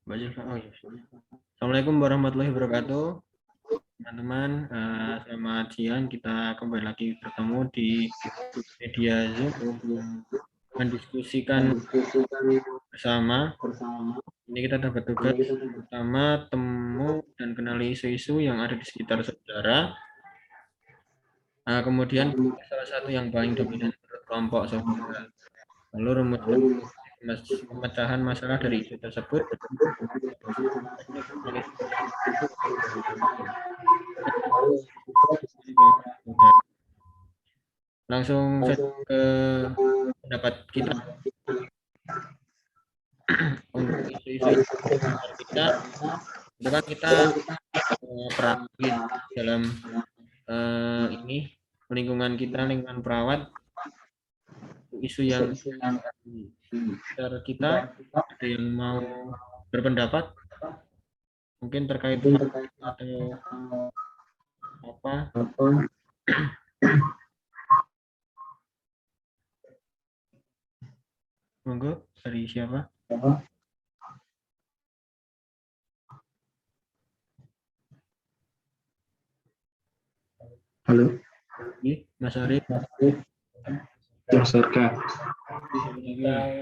Mbak Zulfa. Oh, iya. Assalamualaikum warahmatullahi wabarakatuh, teman-teman. Selamat siang. Kita kembali lagi bertemu di media Zoom mendiskusikan bersama. Ini kita dapat tugas pertama, temu dan kenali isu-isu yang ada di sekitar saudara. Kemudian salah satu yang paling dominan menurut kelompok saudara. Lalu rumus pemecahan masalah dari isu tersebut. Langsung saja ke pendapat kita untuk isu-isu kita. Itu kan kita perhatiin dalam ini lingkungan kita, lingkungan perawat, isu yang sekitar kita. Ada yang mau berpendapat mungkin terkait atau apa? Monggo, dari siapa? Halo, Mas Arif. Mas Arka.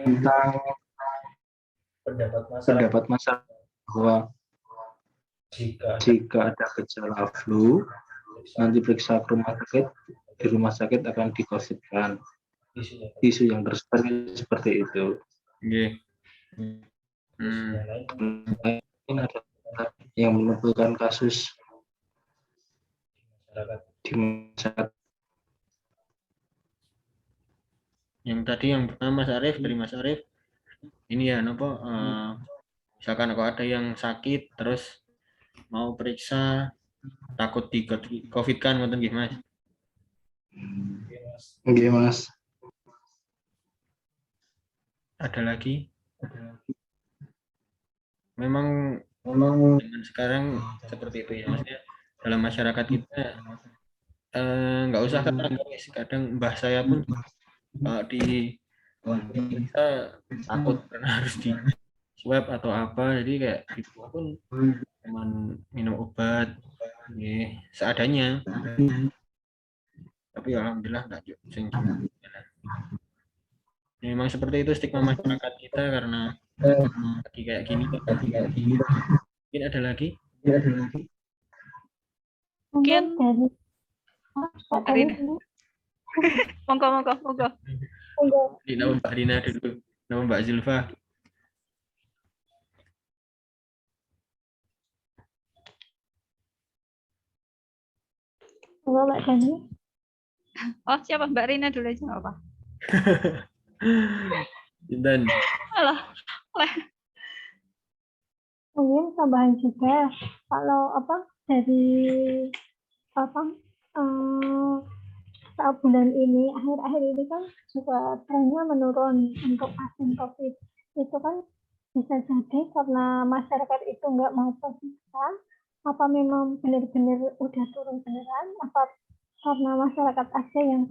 Tentang pendapat masyarakat bahwa jika ada gejala flu, nanti periksa ke rumah sakit, di rumah sakit akan di-COVID-kan. Isu yang tersebar seperti itu. Oke. Ini ada yang mengumpulkan kasus di masyarakat. Yang tadi yang pertama Mas Arif, dari Mas Arif, ini ya nopo, misalkan kalau ada yang sakit terus mau periksa takut di COVID kan, ngoten nggih Mas? Oke, Mas. Ada lagi? Memang zaman sekarang seperti itu ya Mas ya. Dalam masyarakat kita nggak usah kadang mbah saya pun di kita takut karena harus di swab atau apa, jadi kayak di rumah pun cuman minum obat seadanya, tapi alhamdulillah nggak sing memang seperti itu stigma masyarakat kita karena lagi kayak gini. Mungkin ada lagi? Mungkin monggo. Nama Mbak Rina dulu, nama Mbak Zulfa. Mbak Dani. Oh, siapa? Mbak Rina dulu aja nggak apa? Dan Mungkin tambahan juga kalau dari saat bulan ini akhir-akhir ini kan juga trennya menurun untuk pasien COVID. Itu kan bisa jadi karena masyarakat itu nggak mau periksa, apa memang benar-benar udah turun beneran, apa karena masyarakat aja yang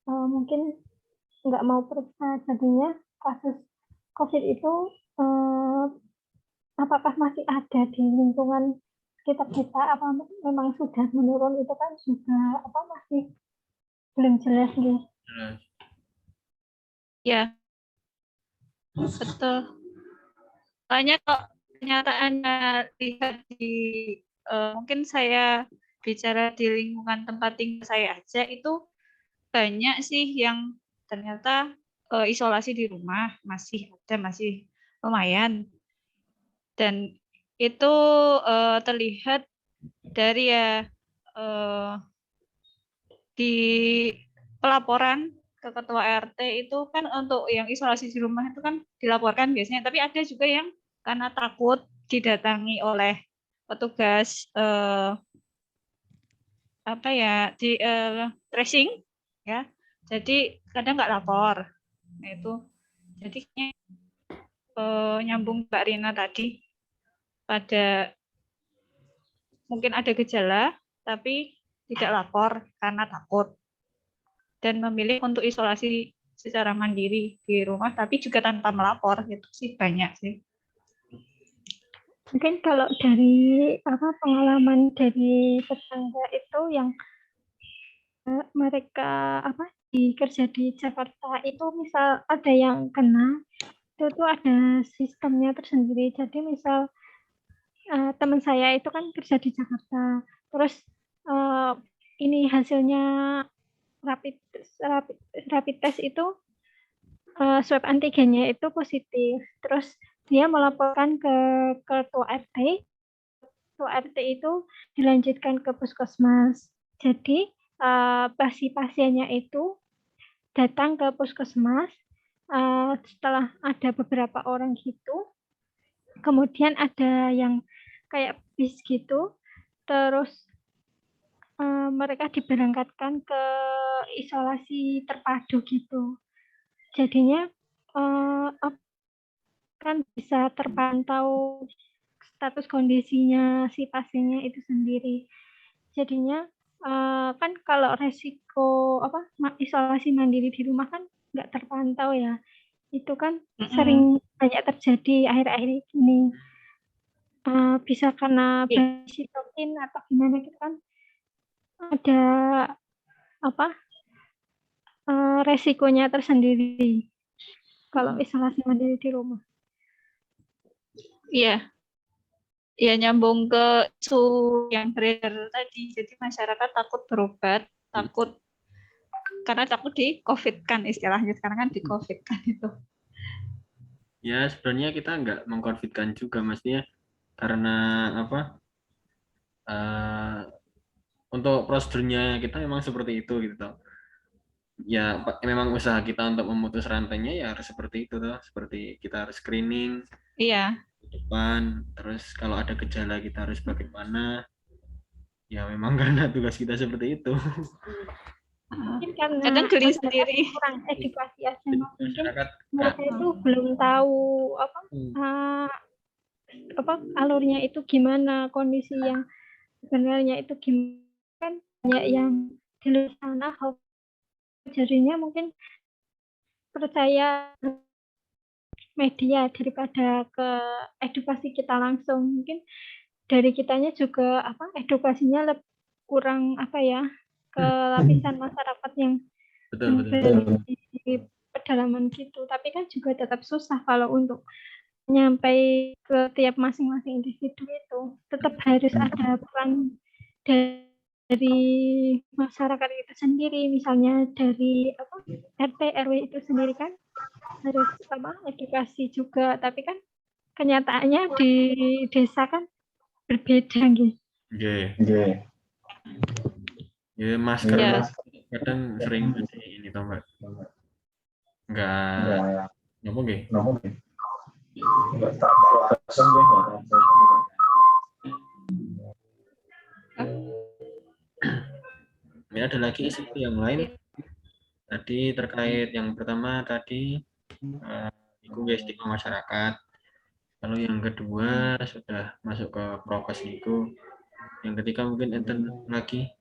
mungkin nggak mau periksa, jadinya kasus COVID itu apakah masih ada di lingkungan sekitar kita, apa memang sudah menurun, itu kan juga masih belum jelas nih. Ya, betul. Banyak kok kenyataannya lihat di mungkin saya bicara di lingkungan tempat tinggal saya aja, itu banyak sih yang ternyata isolasi di rumah masih lumayan, dan itu terlihat dari di pelaporan ke ketua RT itu kan, untuk yang isolasi di rumah itu kan dilaporkan biasanya, tapi ada juga yang karena takut didatangi oleh petugas di tracing ya, jadi kadang nggak lapor. Nah, itu jadi nyambung Mbak Rina tadi, pada mungkin ada gejala tapi tidak lapor karena takut dan memilih untuk isolasi secara mandiri di rumah, tapi juga tanpa melapor gitu sih, banyak sih. Mungkin kalau dari pengalaman dari tetangga itu yang mereka kerja di Jakarta itu, misal ada yang kena, itu tuh ada sistemnya tersendiri. Jadi misal teman saya itu kan kerja di Jakarta, terus ini hasilnya rapid test itu swab antigennya itu positif, terus dia melaporkan ke ketua RT. Ketua RT itu dilanjutkan ke puskesmas. Jadi si pasiennya itu datang ke puskesmas, setelah ada beberapa orang gitu, kemudian ada yang kayak bis gitu, terus mereka diberangkatkan ke isolasi terpadu gitu. Jadinya kan bisa terpantau status kondisinya si pasiennya itu sendiri. Jadinya kan kalau resiko isolasi mandiri di rumah kan nggak terpantau ya. Itu kan sering banyak terjadi akhir-akhir ini. Bisa karena sitokin atau gimana gitu kan, ada resikonya tersendiri kalau isolasi mandiri di rumah. Iya. Ya, nyambung ke isu yang beredar tadi. Jadi masyarakat takut berobat, karena takut di COVID kan istilahnya, sekarang kan di COVID kan itu. Ya, sebenarnya kita nggak meng-COVID-kan juga, maksudnya karena untuk prosedurnya kita memang seperti itu gitu toh. Ya memang usaha kita untuk memutus rantainya ya harus seperti itu toh, seperti kita harus screening Iya. depan, terus kalau ada gejala kita harus bagaimana. Ya memang karena tugas kita seperti itu. Mungkin karena kadang geli sendiri, kurang edukasi aja, mungkin Masyarakat mereka itu belum tahu alurnya itu gimana, kondisi yang sebenarnya itu gimana, kan banyak yang di luar sana hoax. Jadinya mungkin percaya media daripada ke edukasi kita langsung. Mungkin dari kitanya juga edukasinya kurang ke lapisan masyarakat yang betul. di pedalaman gitu. Tapi kan juga tetap susah kalau untuk nyampe ke tiap masing-masing individu itu. Tetap harus ada peran dari masyarakat itu sendiri, misalnya dari RT RW itu sendiri kan harus edukasi juga. Tapi kan kenyataannya di desa kan berbeda gitu. Ya, masker kadang sering ini toh Mbak. Enggak ngomong nggih. Ini ada lagi isu yang lain. Tadi terkait yang pertama tadi itu stigma masyarakat. Lalu yang kedua sudah masuk ke prokes itu. Yang ketiga mungkin enten lagi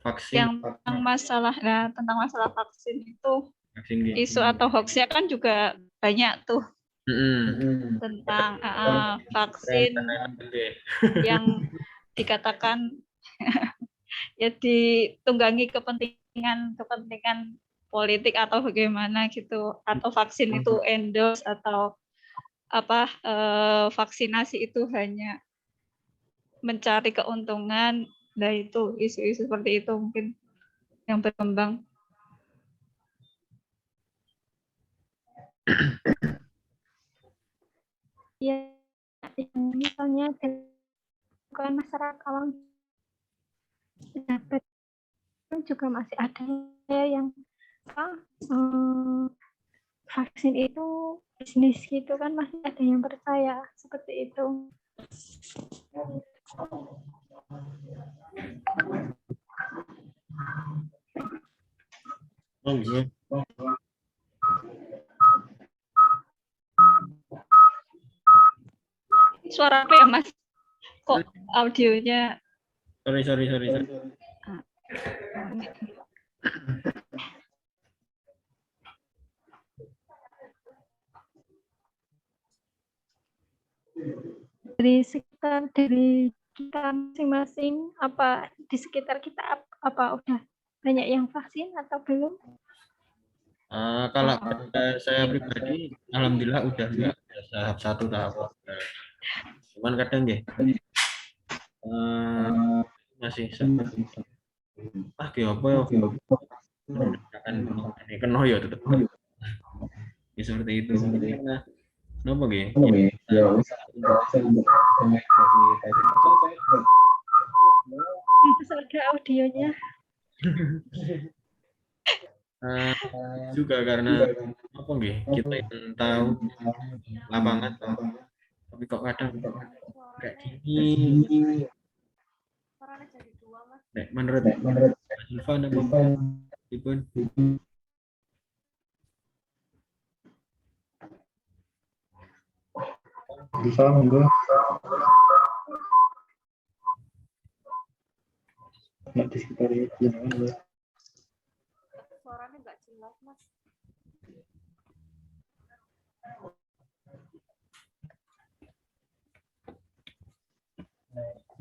vaksin. Yang tentang masalah vaksin itu, isu atau hoaxnya kan juga banyak tuh. Tentang vaksin yang dikatakan ya ditunggangi kepentingan politik atau bagaimana gitu, atau vaksin itu endorse atau vaksinasi itu hanya mencari keuntungan. Nah, itu isu-isu seperti itu mungkin yang berkembang. Ya, misalnya bukan masyarakat awam juga masih ada yang vaksin itu bisnis gitu kan, masih ada yang percaya seperti itu. Suara apa ya Mas? Kok audionya? Sorry. dari kita masing-masing, apa di sekitar kita apa udah banyak yang vaksin atau belum? Kalau saya pribadi, alhamdulillah udah tahap 1 tahap 2. Cuman kadang ya masih ki apa ya akan kena ya tetep ya seperti itu karena kenapa Bisa ada audionya. Juga karena apa kita yang tahu lapangan tapi kok kadang kayak gini. Menurut Ilvan apa Ibun? Bisa enggak? Nggak di sekitar itu. Suaranya nggak jelas, Mas.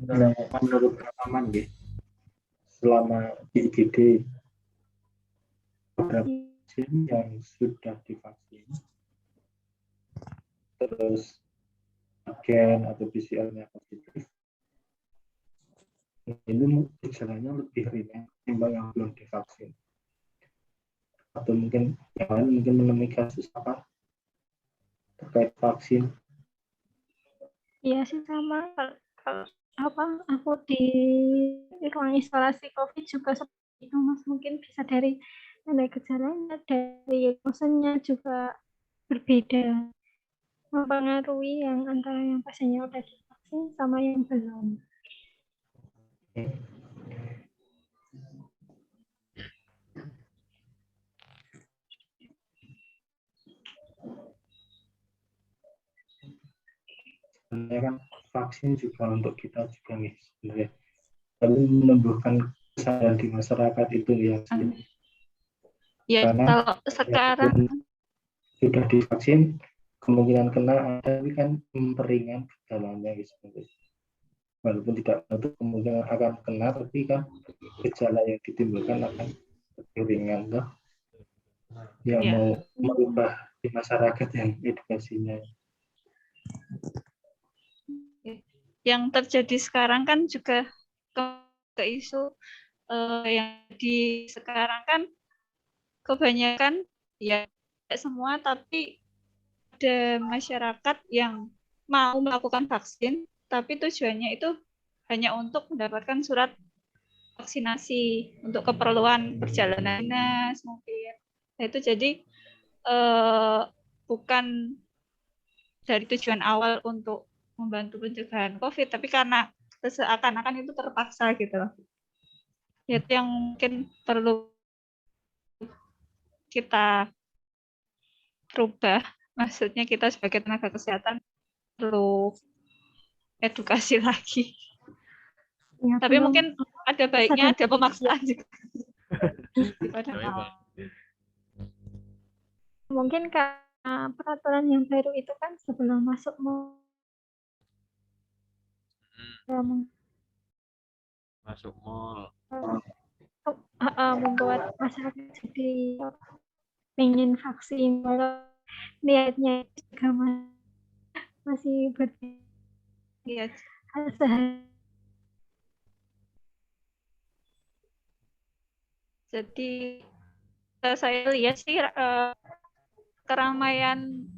Menurut pengalaman selama di IGD beberapa pasien yang sudah divaksin terus agen atau PCR-nya positif ini gejalanya lebih ringan ketimbang yang belum divaksin, atau mungkin yang lain mungkin menemui kasus apa terkait vaksin. Iya sih sama. Kalau aku di ruang isolasi COVID juga seperti itu, Mas. Mungkin bisa dari gejalanya, dari bosannya juga berbeda, mempengaruhi yang antara yang pasiennya udah divaksin sama yang belum. Sebenarnya kan vaksin juga untuk kita juga sebenarnya, tapi menumbuhkan kesadaran di masyarakat itu ya. Ya, Karena kalau sekarang sudah divaksin kemungkinan kena, tapi kan memperingan gejalanya sebenarnya. Walaupun tidak menutup kemungkinan akan kena, tapi kan gejala yang ditimbulkan akan lebih ringan loh. Yang mau merubah di masyarakat yang edukasinya. yang terjadi sekarang kan juga ke isu yang di sekarang kan kebanyakan ya semua, tapi ada masyarakat yang mau melakukan vaksin tapi tujuannya itu hanya untuk mendapatkan surat vaksinasi untuk keperluan perjalanan dinas mungkin. Nah, itu jadi bukan dari tujuan awal untuk membantu pencegahan COVID, tapi karena seakan-akan itu terpaksa gitu loh. Itu yang mungkin perlu kita rubah. Maksudnya kita sebagai tenaga kesehatan perlu edukasi lagi. Ya, tapi mungkin ada baiknya ada pemaksaan juga. Mungkin karena peraturan yang baru itu kan sebelum masuk masuk mall membuat masyarakat jadi ingin vaksin, walau niatnya juga masih berbeda. Jadi saya lihat sih keramaian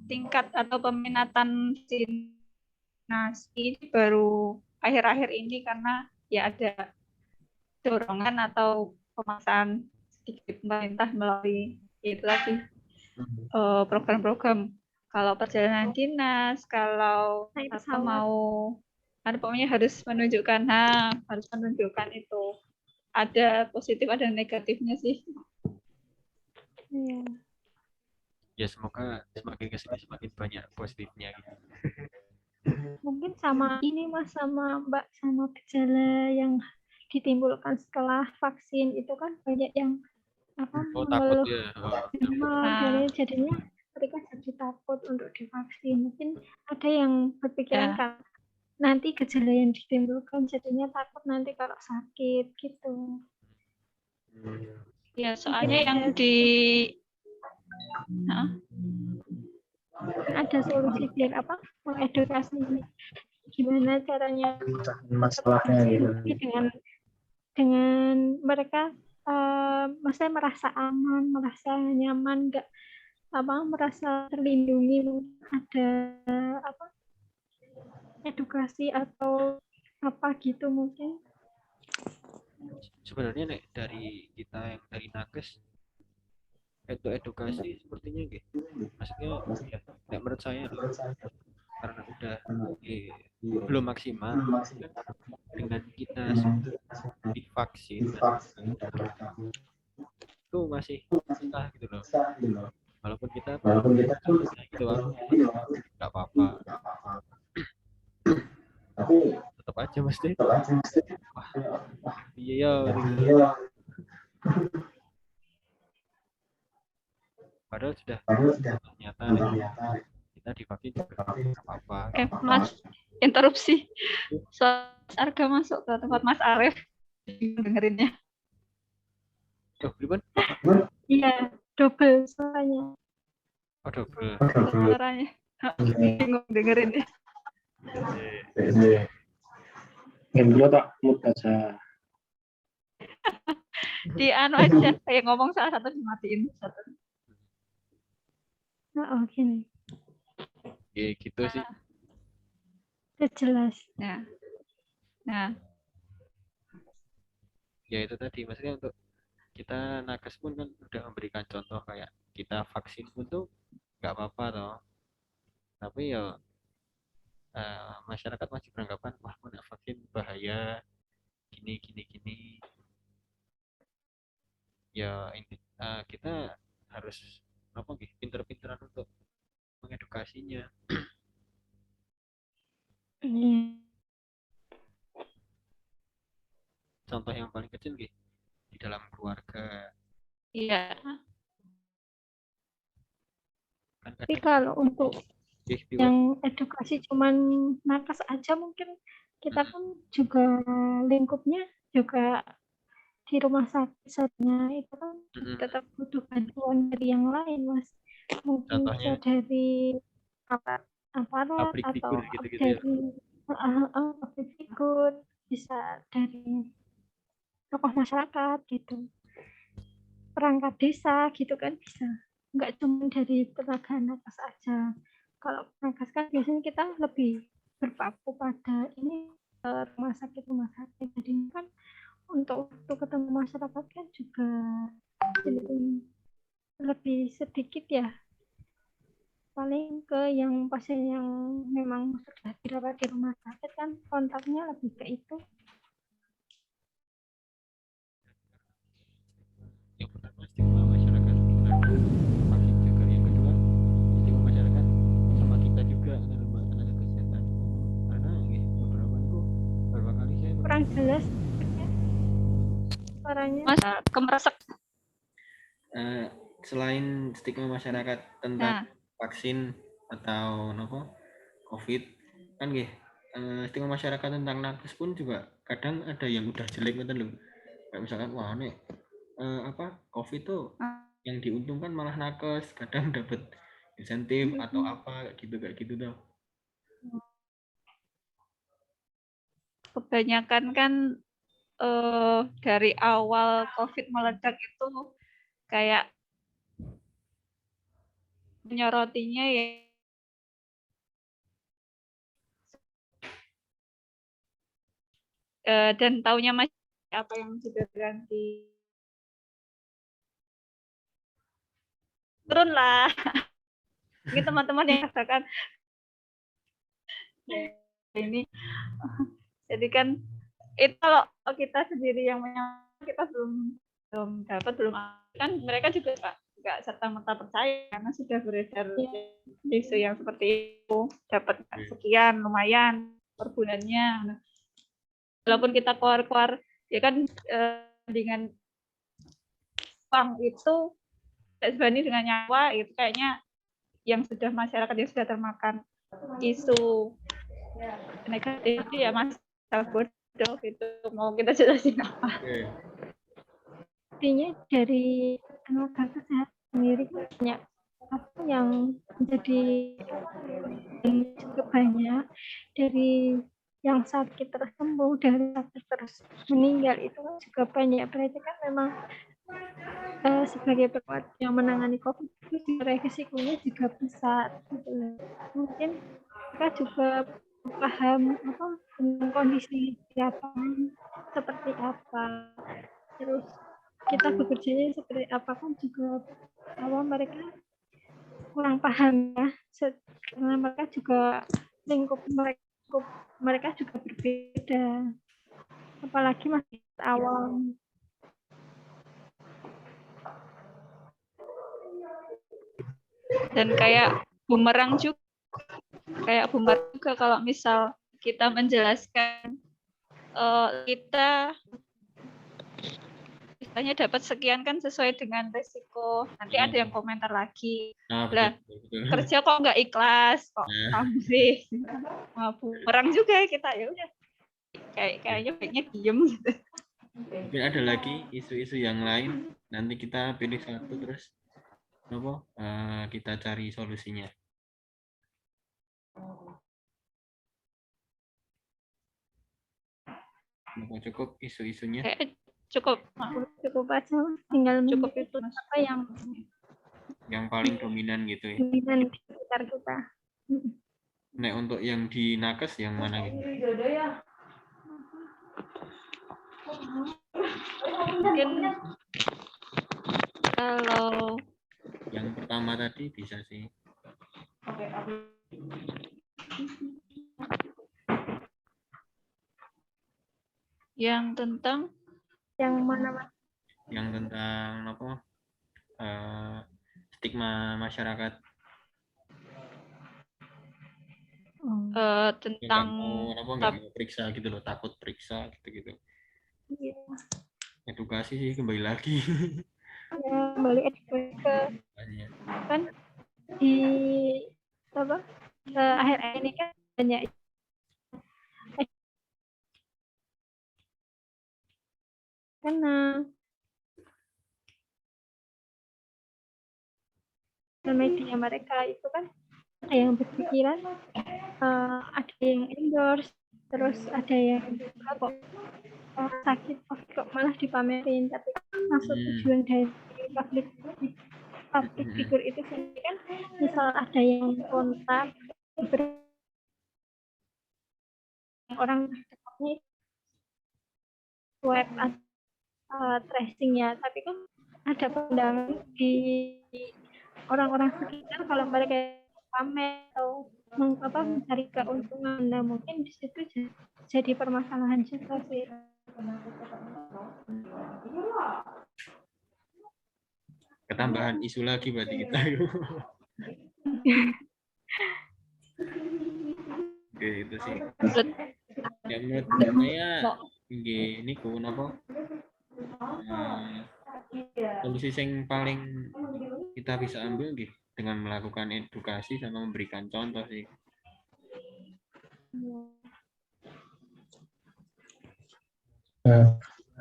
tingkat atau peminatan vaksinasi ini baru akhir-akhir ini karena ya ada dorongan atau pemaksaan sedikit pemerintah melalui itu lagi program-program, kalau perjalanan dinas, kalau mau pokoknya harus menunjukkan itu. Ada positif, ada negatifnya sih. Ya semoga semakin kesini semakin banyak positifnya gitu. Mungkin sama ini Mas, sama Mbak, sama gejala yang ditimbulkan setelah vaksin itu kan banyak yang takut ya. Jadinya mereka jadi takut untuk divaksin. Mungkin ada yang berpikiran nanti gejala yang ditimbulkan, jadinya takut nanti kalau sakit gitu. Ya, soalnya yang di ada solusi biar apa? Mengedukasi gimana caranya masalahnya gitu. dengan mereka maksudnya merasa aman, merasa nyaman, nggak merasa terlindungi. Ada apa edukasi atau apa gitu mungkin. Sebenarnya nek dari kita yang dari nakes itu edukasi sepertinya gitu. Maksudnya ya, nek menurut saya loh, karena udah belum maksimal dengan kita divaksin itu masih susah gitu loh. Walaupun kita gitu nggak apa-apa, tapi tetap aja mesti iya padahal sudah ternyata kita divaksin juga nggak apa-apa. Mas, interupsi. Harga masuk ke tempat Mas Arif dengerinnya. Gimana? Iya, double suaranya. Oh, double. Suaranya. Bingung dengerinnya. Yang dulu tak mood aja. Di anu aja, kayak ngomong salah satu dimatiin satu. Oh, gini. Ya, gitu sih. Jelas. Nah. Ya itu tadi, maksudnya untuk kita nakes pun kan udah memberikan contoh kayak kita vaksin pun tuh nggak apa-apa toh. Tapi ya masyarakat masih beranggapan wah kena vaksin bahaya gini. Ya ini kita harus pinter-pinteran untuk mengedukasinya. Contoh yang paling kecil gitu di dalam keluarga. Iya. Kan tapi kalau untuk yang edukasi cuman nakes aja mungkin kita kan juga lingkupnya juga di rumah sakit saatnya itu kan tetap butuh bantuan dari yang lain, Mas. Mungkin bisa dari aparat atau gitu dari public figure, bisa dari tokoh masyarakat gitu, perangkat desa gitu kan bisa. Nggak cuma dari tenaga nakes aja. Kalau nakes kan biasanya kita lebih berpaku pada ini rumah sakit. Jadi kan untuk waktu ketemu masyarakat kan juga lebih sedikit ya. Paling ke yang pasien yang memang sudah dirawat di rumah sakit kan kontaknya lebih ke itu. Yang pertama stigma masyarakat vaksin juga, yang kedua stigma masyarakat sama kita juga tenaga kesehatan, karena beberapa kali saya kurang jelas suaranya. Mas kemeresek. Selain stigma masyarakat tentang vaksin atau COVID kan stigma masyarakat tentang nakes pun juga kadang ada yang udah jelek gitu loh. Kayak misalkan wah nih COVID tuh yang diuntungkan malah nakes, kadang dapat insentif atau apa kayak gitu tuh. Kebanyakan kan dari awal COVID meledak itu kayak menyorotinya ya dan taunya masih apa yang sudah ganti turun lah. Ini teman-teman yang rasakan ini. Jadi kan itu kalau kita sendiri yang kita belum dapat kan mereka juga nggak serta-merta percaya karena sudah beredar isu yang seperti itu, dapat sekian lumayan per bulannya. Walaupun kita keluar ya kan dengan uang itu tidak sebanding dengan nyawa, itu kayaknya yang sudah masyarakat yang sudah termakan isu negatif ya masa bodoh gitu, mau kita jelasin apa. Artinya dari tenaga kesehatan sendiri kan banyak apa yang menjadi cukup banyak, dari yang sakit terus sembuh, dari sakit terus meninggal itu kan juga banyak. Berarti kan memang sebagai perawat yang menangani COVID itu resikonya juga besar gitu. Mungkin kita juga paham apa tentang kondisi di lapangan seperti apa, terus kita bekerjanya seperti apa kan juga bahwa mereka kurang paham ya, karena mereka juga lingkup mereka juga berbeda, apalagi masih awal. Dan kayak bumerang juga kalau misal kita menjelaskan kita misalnya dapat sekian kan sesuai dengan resiko, nanti ada yang komentar lagi, lah kerja kok nggak ikhlas, kok pamrih, bumerang juga kita, ya udah kayaknya baiknya diem gitu. Mungkin ada lagi isu-isu yang lain, nanti kita pilih satu terus kita cari solusinya. Cukup isu-isunya? Cukup aja, tinggal cukup itu apa yang paling dominan gitu ya. Dominan di sekitar kita. Nah, untuk yang di nakes yang mana gitu? Mungkin kalau yang pertama tadi bisa sih. Yang tentang yang mana Mas? Yang tentang apa? Stigma masyarakat. Tentang nggak mau periksa gitu loh, takut periksa gitu-gitu. Iya. Edukasi sih kembali lagi. Ya, kembali edukasi ke kan di apa? Akhir-akhir ini kan banyak karena media mereka itu kan ada yang berpikiran, ada yang endorse, terus ada yang juga kok sakit kok malah dipamerin, tapi maksud tujuan dari public figure itu sendiri kan misal ada yang kontak orang dekatnya web tracingnya, tapi kan ada pandangan di orang-orang sekitar kalau mereka pamer atau mencari keuntungan. Nah, mungkin di situ jadi permasalahan juga sih. Ketambahan isu lagi berarti kita. Oke, itu sih. Ya, menurut saya ini apa? Solusi yang paling kita bisa ambil gitu dengan melakukan edukasi sama memberikan contoh sih.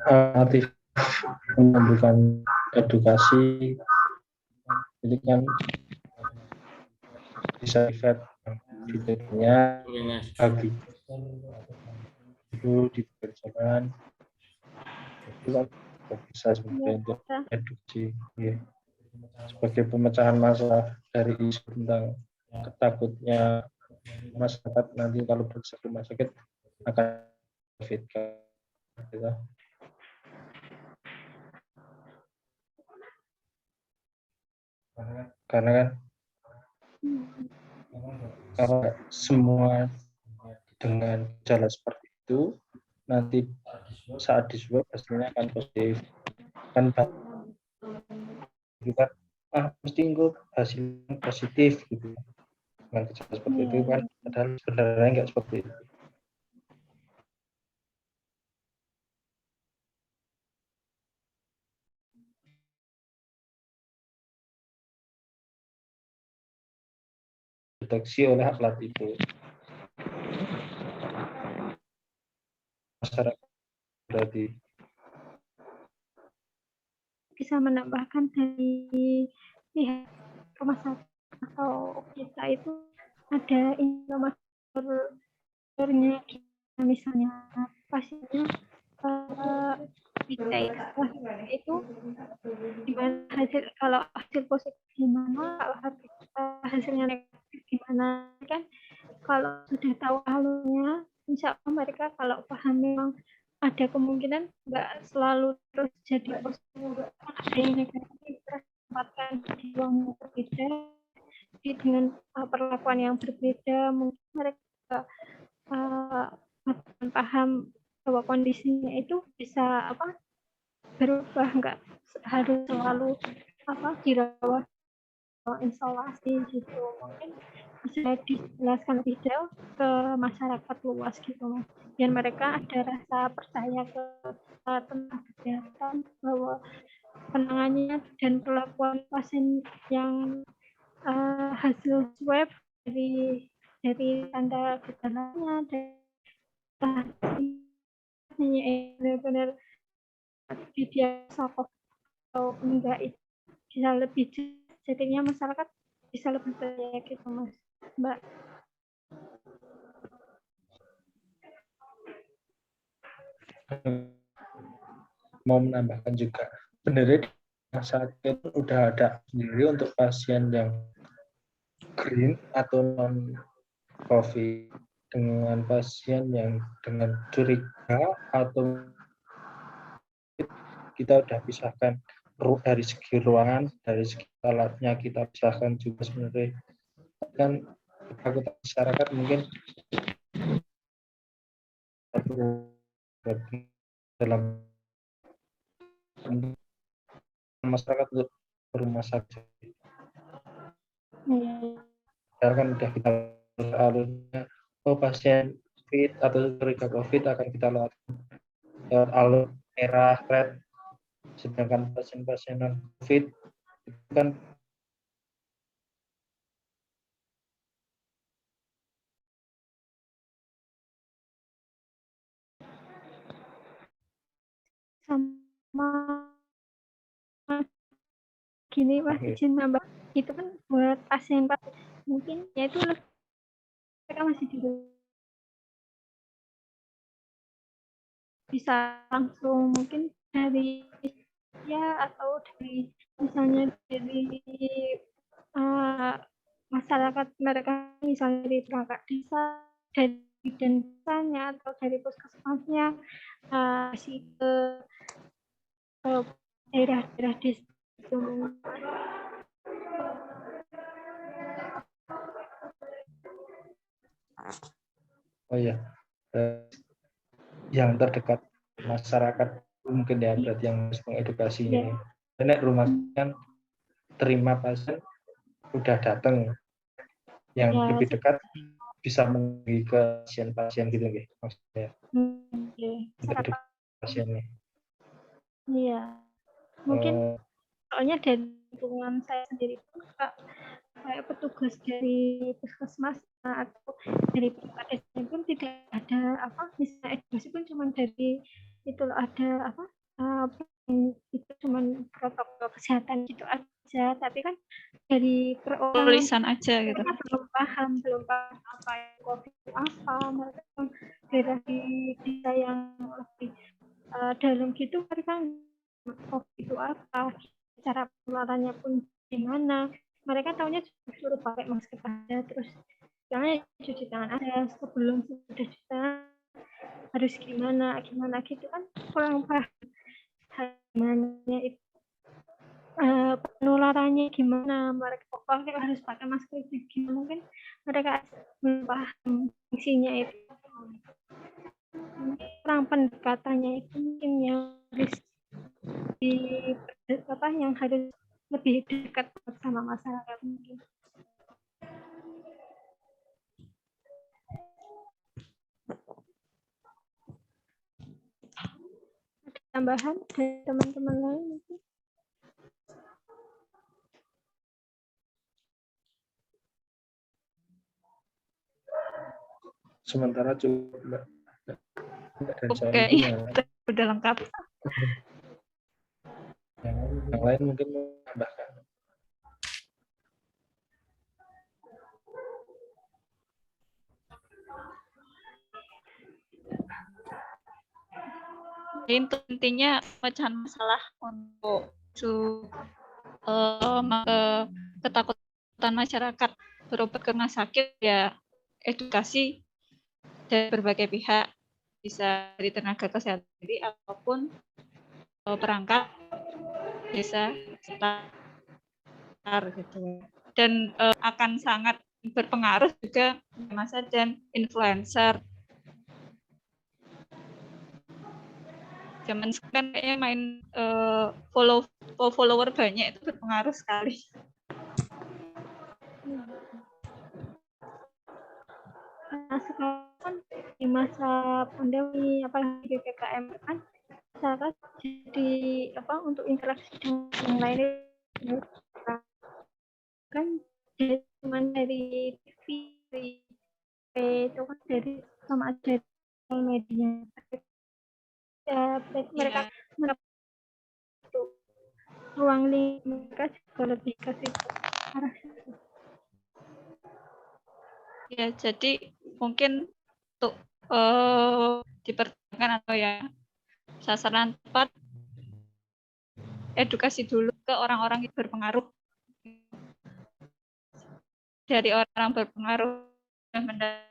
Alternatif memberikan edukasi jadi kan bisa efek detailnya bagi itu di perjalanan itu kan bisa sebagai untuk edukasi ya. Sebagai pemecahan masalah dari isu tentang ketakutnya masyarakat nanti kalau periksa rumah sakit akan COVID gitu. Karena kan kalau semua dengan gejala seperti itu nanti saat diswab hasilnya akan positif kan kita mesti hasilnya positif gitu dengan gejala seperti itu kan padahal sebenarnya nggak seperti itu. Deteksi oleh alat itu. masyarakat berarti. Bisa menambahkan dari pihak rumah sakit atau kita itu ada informatornya, misalnya pasiennya diperiksa itu gimana hasil, kalau hasil positif gimana, kalau hasilnya negatif gimana kan. Kalau sudah tahu alurnya, insya Allah mereka kalau paham memang ada kemungkinan nggak selalu terus jadi positif, ada yang negatif terus tempatkan di ruang yang berbeda dengan perlakuan yang berbeda, mungkin mereka paham bahwa kondisinya itu bisa berubah, nggak harus selalu dirawat isolasi gitu. Mungkin bisa dijelaskan lebih jauh ke masyarakat luas gitu Mas, biar mereka ada rasa percaya ke tenaga kesehatan bahwa penanganannya dan perlakuan pasien yang hasil swab dari tanda gejalanya dan benar-benar didiagnosa atau enggak itu bisa lebih jadinya masyarakat bisa lebih percaya gitu Mas, Mbak. Mau menambahkan juga, sebenarnya di rumah sakit udah ada sendiri untuk pasien yang green atau non COVID, dengan pasien yang dengan curiga atau kita udah pisahkan dari segi ruangan, dari segi alatnya kita pisahkan juga sebenarnya. Kan ketakutan masyarakat mungkin dalam masyarakat untuk rumah sakit. Sekarang kan udah kita alurnya, pasien COVID atau curiga COVID akan kita lewat alur merah, red, sedangkan pasien-pasien non COVID itu kan sama gini Mas, izin nambah, itu kan buat pasien mungkin ya itu mereka masih bisa langsung mungkin dari atau dari misalnya dari masyarakat mereka, misalnya dari perangkat desa, dari desanya atau dari puskesmasnya ke daerah-daerah desa itu. Oh iya, yang terdekat masyarakat mungkin ya berarti yang harus mengedukasinya. Nenek rumah kan terima pasien udah datang, yang lebih dekat bisa pergi ke pasien-pasien gitu nggih maksudnya. Untuk pasiennya. Iya, mungkin soalnya dari lingkungan saya sendiri pun kayak petugas dari puskesmas atau dari perangkat desa pun tidak ada misalnya edukasi pun cuma dari itu ada itu cuma protokol kesehatan gitu aja, tapi kan dari tulisan aja gitu. Mereka belum paham apa yang COVID itu apa, mereka dari desa yang lebih dalam gitu, mereka COVID itu apa, cara penularannya pun gimana, mereka tahunya suruh pakai masker aja, terus jangan cuci tangan aja, sebelum sudah cuci tangan harus gimana gitu kan, kurang paham gimana itu penularannya gimana, mereka harus pakai masker itu gimana, mungkin mereka belum paham fungsinya itu, kurang pendekatannya itu mungkin yang harus yang harus lebih dekat sama masyarakat mungkin. Ada tambahan dari teman-teman lain mungkin? Sementara cukup Mbak. Dan soal Oke, itu ya, udah lengkap. yang lain mungkin mau tambahkan. Intinya pecahan masalah untuk ketakutan masyarakat berobat ke rumah sakit ya edukasi dari berbagai pihak, bisa dari tenaga kesehatan sendiri ataupun perangkat desa sekitar gitu. Dan akan sangat berpengaruh juga masa dan influencer. Zaman sekarang kayaknya main follower banyak itu berpengaruh sekali. Nah, sekarang kan di masa pandemi apalagi PPKM kan masyarakat jadi untuk interaksi dengan yang lainnya kan cuma dari TV, dari itu kan dari sama aja media ya mereka itu ruang lingkup mereka juga lebih ke situ arah situ. Ya, jadi mungkin untuk dipertimbangkan atau ya sasaran tepat edukasi dulu ke orang-orang yang berpengaruh, dari orang berpengaruh yang mendapat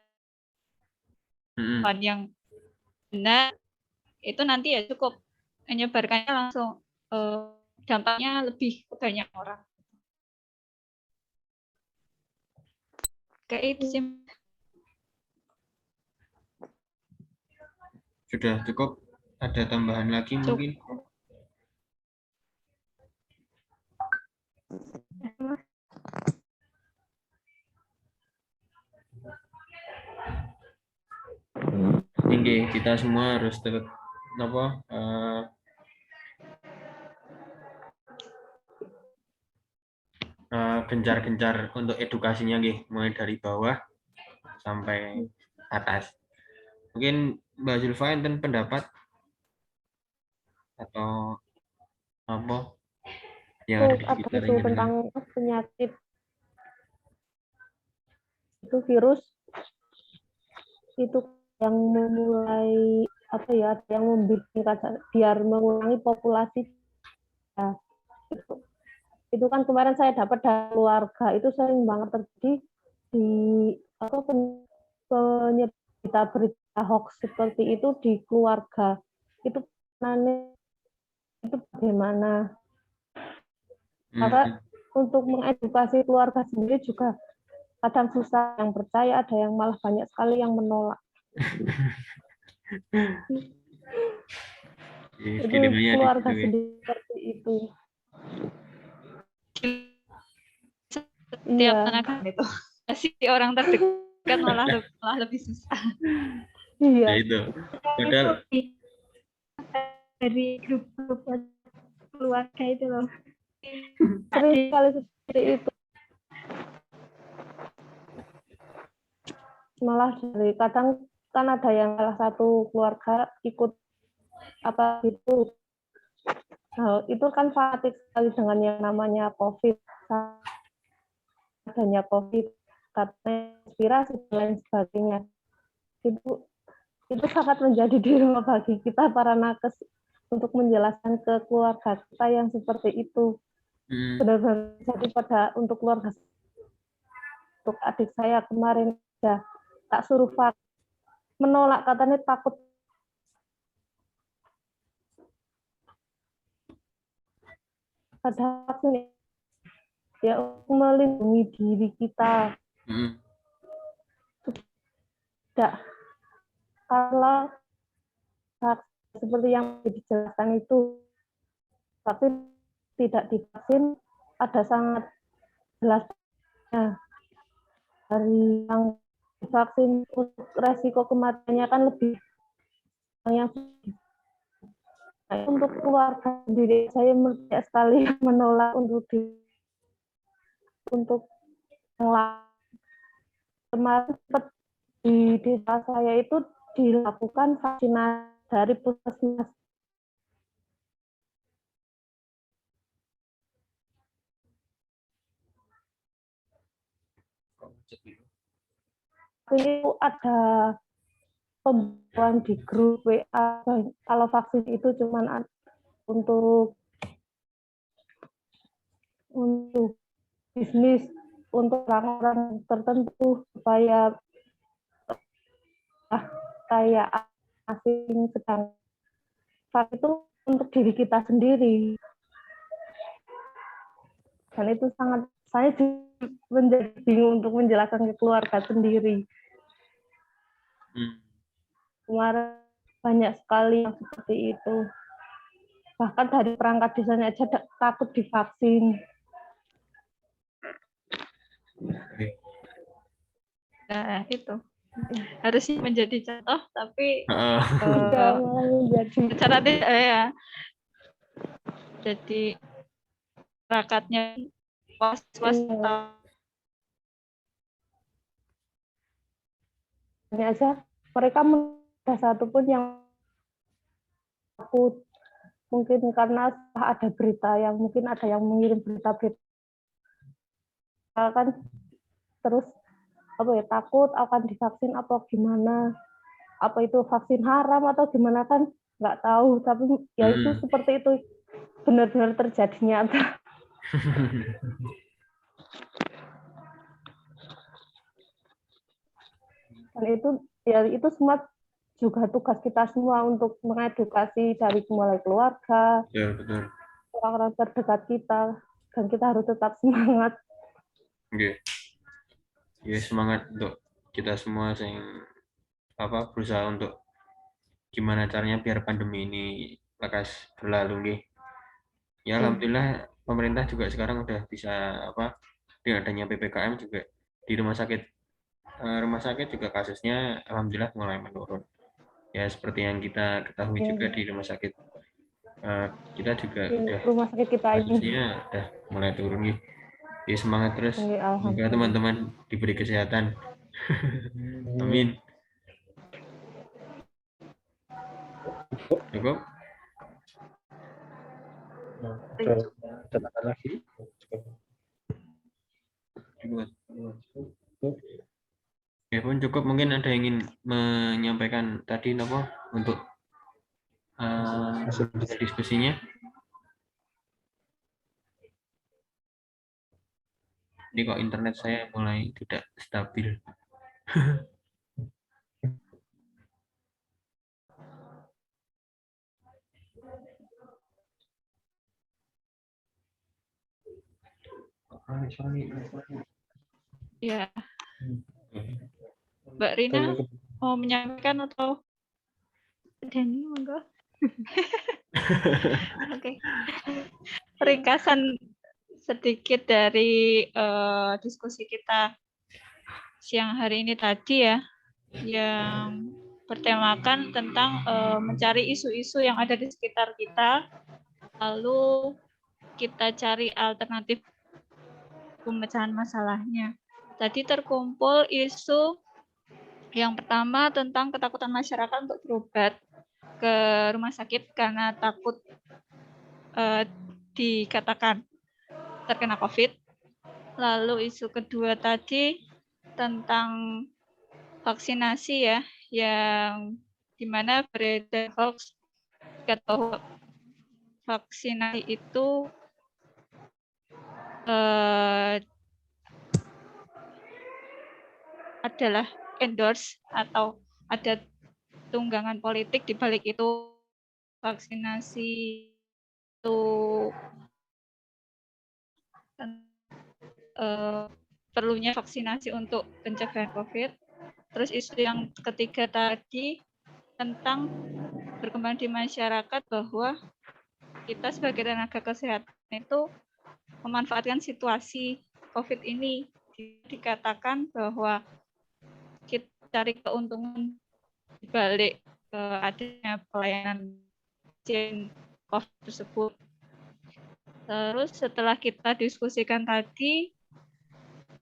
yang benar itu nanti ya cukup menyebarkannya langsung, dampaknya lebih ke banyak orang. Kayak itu sih. Sudah cukup. Ada tambahan lagi mungkin? Tinggi kita semua harus tetap gencar-gencar untuk edukasinya mulai dari bawah sampai atas. Mungkin Mbak Zulfa enten pendapat atau apa yang ada di sekitar itu tentang penyakit itu virus itu yang memulai yang membuat biar mengurangi populasi ya, itu kan kemarin saya dapat dari keluarga itu sering banget terjadi di berita hoax seperti itu di keluarga itu bagaimana karena untuk mengedukasi keluarga sendiri juga kadang susah, yang percaya ada yang malah banyak sekali yang menolak. Itu keluarga sendiri seperti itu. Setiap tenaga itu pasti orang terdekat malah lebih susah. Iya. Ya itu. Padahal dari grup keluarga itu loh. Sering sekali seperti itu. Malah dari kadang kan ada yang salah satu keluarga ikut gitu. Nah, itu kan fanatik sekali dengan yang namanya COVID, adanya COVID, katanya inspirasi dan lain sebagainya. Itu sangat menjadi dilema bagi kita para nakes untuk menjelaskan ke keluarga kita yang seperti itu. Benar-benar jadi untuk keluarga, untuk adik saya kemarin ya tak suruh menolak, katanya takut. Ada vaksin ya untuk melindungi diri kita. Tidak, kalau seperti yang dijelaskan itu, tapi tidak divaksin ada sangat jelasnya. Dari yang divaksin untuk resiko kematiannya kan lebih yang untuk keluarga sendiri saya melihat sekali menolak untuk yang lain. Kemarin di desa saya itu dilakukan vaksinasi dari puskesmas. Itu ada pembuatan di grup WA. Kalau vaksin itu cuma untuk bisnis, untuk orang-orang tertentu supaya kayak asing, sedang vaksin itu untuk diri kita sendiri. Dan itu sangat, saya menjadi bingung untuk menjelaskan ke keluarga sendiri. Kemarin banyak sekali yang seperti itu. Bahkan dari perangkat desanya aja takut divaksin. Nah, itu harusnya menjadi contoh, tapi secara tidak ya. Jadi masyarakatnya was-was. Ini aja mereka ada satupun yang takut, mungkin karena ada berita yang mungkin ada yang mengirim berita-berita kan, terus takut akan divaksin apa gimana, apa itu vaksin haram atau gimana kan nggak tahu, tapi ya itu seperti itu benar-benar terjadi nyata. Dan itu semua juga tugas kita semua untuk mengedukasi dari mulai keluarga, orang-orang terdekat kita, dan kita harus tetap semangat. Ya, semangat untuk kita semua yang berusaha untuk gimana caranya biar pandemi ini lekas berlalu. Ya alhamdulillah pemerintah juga sekarang udah bisa dengan adanya PPKM juga di rumah sakit juga kasusnya alhamdulillah mulai menurun. Ya seperti yang kita ketahui juga di rumah sakit kita juga rumah sakit kita kasusnya udah mulai turun. Ya semangat terus. Semoga teman-teman diberi kesehatan. Amin. Cukup? Ada lagi? Ya pun cukup, mungkin ada yang ingin menyampaikan tadi untuk diskusinya. Ini kok internet saya mulai tidak stabil. Ya. Mbak Rina mau menyampaikan atau Dani monggo? Oke. Ringkasan sedikit dari diskusi kita siang hari ini tadi ya, yang bertemakan tentang mencari isu-isu yang ada di sekitar kita, lalu kita cari alternatif pemecahan masalahnya. Tadi terkumpul isu yang pertama tentang ketakutan masyarakat untuk berobat ke rumah sakit karena takut dikatakan terkena COVID. Lalu isu kedua tadi tentang vaksinasi ya, yang dimana beredar hoax bahwa vaksinasi itu adalah endorse atau ada tunggangan politik di balik itu. Vaksinasi itu perlunya vaksinasi untuk pencegahan COVID. Terus isu yang ketiga tadi tentang berkembang di masyarakat bahwa kita sebagai tenaga kesehatan itu memanfaatkan situasi COVID ini. Dikatakan bahwa kita cari keuntungan di balik adanya pelayanan pasien COVID tersebut. Terus setelah kita diskusikan tadi,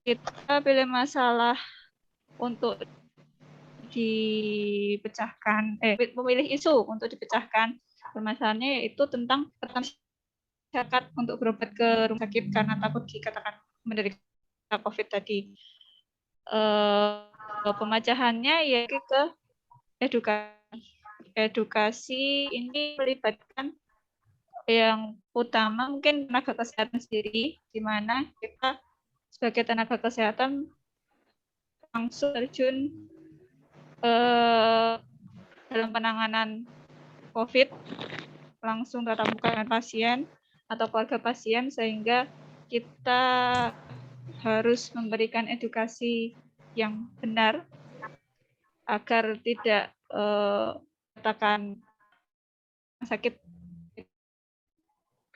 kita pilih masalah untuk dipecahkan, memilih isu untuk dipecahkan. Permasalahannya yaitu tentang masyarakat untuk berobat ke rumah sakit karena takut dikatakan menderita COVID tadi. Pemecahannya ya ke edukasi ini melibatkan yang utama mungkin tenaga kesehatan sendiri, di mana kita sebagai tenaga kesehatan langsung terjun dalam penanganan COVID, langsung tatap muka dengan pasien atau keluarga pasien, sehingga kita harus memberikan edukasi yang benar agar tidak katakan sakit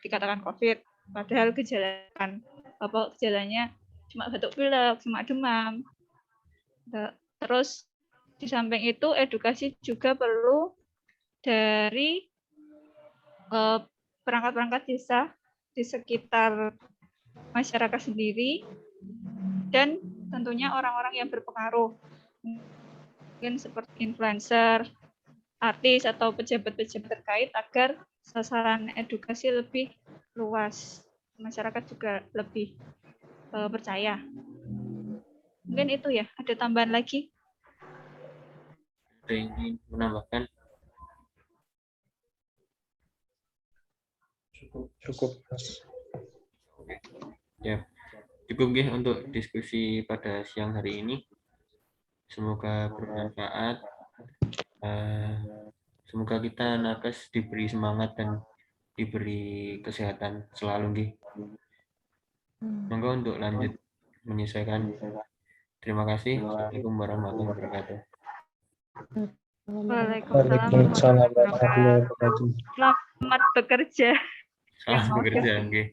dikatakan COVID, padahal gejalanya cuma batuk pilek, cuma demam. Terus di samping itu edukasi juga perlu dari perangkat-perangkat desa di sekitar masyarakat sendiri dan tentunya orang-orang yang berpengaruh, mungkin seperti influencer, artis atau pejabat-pejabat terkait agar sasaran edukasi lebih luas, masyarakat juga lebih percaya. Mungkin itu ya, ada tambahan lagi? Ada yang ingin menambahkan? Cukup, Mas. Ya, cukup ya untuk diskusi pada siang hari ini. Semoga bermanfaat. Semoga kita nakes diberi semangat dan diberi kesehatan selalu nggih. Monggo untuk lanjut menyesuaikan. Terima kasih. Assalamualaikum warahmatullahi wabarakatuh. Waalaikumsalam warahmatullahi wabarakatuh. Selamat bekerja. Selamat bekerja nggih.